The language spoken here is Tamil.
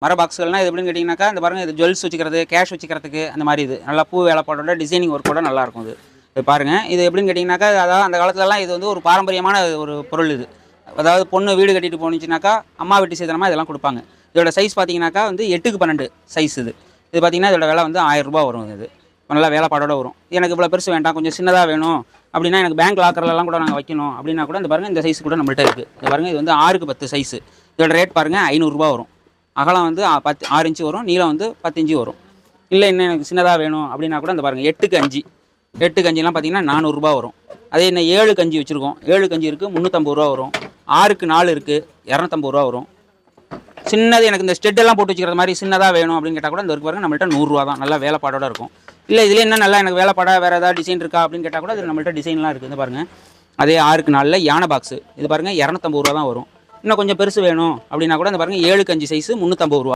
மர பாக்ஸ்கள்னால் இது எப்படின்னு கேட்டிங்கனாக்கா இந்த பாருங்கள், இது ஜுவல்ஸ் வச்சுக்கிறது, கேஷ் வச்சுக்கிறதுக்கு அந்த மாதிரி இது நல்லா பூ வேலைப்பாடோட டிசைனிங் ஒர்க்கோட நல்லாயிருக்கும். இது பாருங்கள், இது எப்படின்னு கேட்டிங்கனாக்கா, அதாவது அந்த காலத்துலலாம் இது வந்து ஒரு பாரம்பரியமான ஒரு பொருள் இது. அதாவது பொண்ணு வீடு கட்டிட்டு போணுச்சுனாக்கா அம்மா வீட்டு சீதனமாக இதெல்லாம் கொடுப்பாங்க. இதோட சைஸ் பார்த்தீங்கன்னாக்கா வந்து 8க்கு 12 சைஸ் இது. இது பார்த்தீங்கன்னா இதோட விலை வந்து ₹1000 வரும். இது நல்லா வேலைப்பாடோட வரும். எனக்கு இவ்வளோ பெருசு வேண்டாம், கொஞ்சம் சின்னதாக வேணும் அப்படின்னா, எனக்கு பேங்க் லாக்கர்லாம் கூட நாங்கள் வைக்கணும் அப்படின்னா கூட இந்த பாருங்கள், இந்த சைஸ் கூட நம்மள்ட்ட இருக்குது. இது பாருங்கள், இது வந்து 6க்கு 10 சைஸு. இதோட ரேட் பாருங்கள் ₹500 வரும். அகலம் வந்து 6 இன்ச்சு வரும், நீளம் வந்து 10 இன்ச்சு வரும். இல்லை இன்னும் எனக்கு சின்னதாக வேணும் அப்படின்னா கூட இந்த பாருங்கள் 8க்கு 5 8க்கு 5லாம் பார்த்தீங்கன்னா ₹400 வரும். அதே இன்னும் 7க்கு 5 வச்சுருக்கோம். 7க்கு 5 இருக்குது, ₹350 வரும். 6க்கு 4 இருக்குது, ₹250 வரும். சின்னது எனக்கு இந்த ஸ்டெட்டெல்லாம் போட்டு வச்சுக்கிற மாதிரி சின்னதாக வேணும் அப்படின்னு கேட்டால் கூட இந்த இருக்கு பாருங்க, நம்மள்ட்ட ₹100 தான். நல்லா வேலைப்பாடோட இருக்கும். இல்லை இதில் என்ன நல்லா எனக்கு வேலைப்பாடா வேறு ஏதாவது டிசைன் இருக்கா அப்படின்னு கேட்டால் கூட இது நம்மள்ட்ட டிசைன்லாம் இருக்குது. இந்த பாருங்கள், அதே 6க்கு 4 யானை பாக்ஸு. இது பாருங்கள் ₹250 தான் வரும். இன்னும் கொஞ்சம் பெருசு வேணும் அப்படின்னா கூட இந்த பாருங்கள் 7க்கு 5 சைஸு ₹350.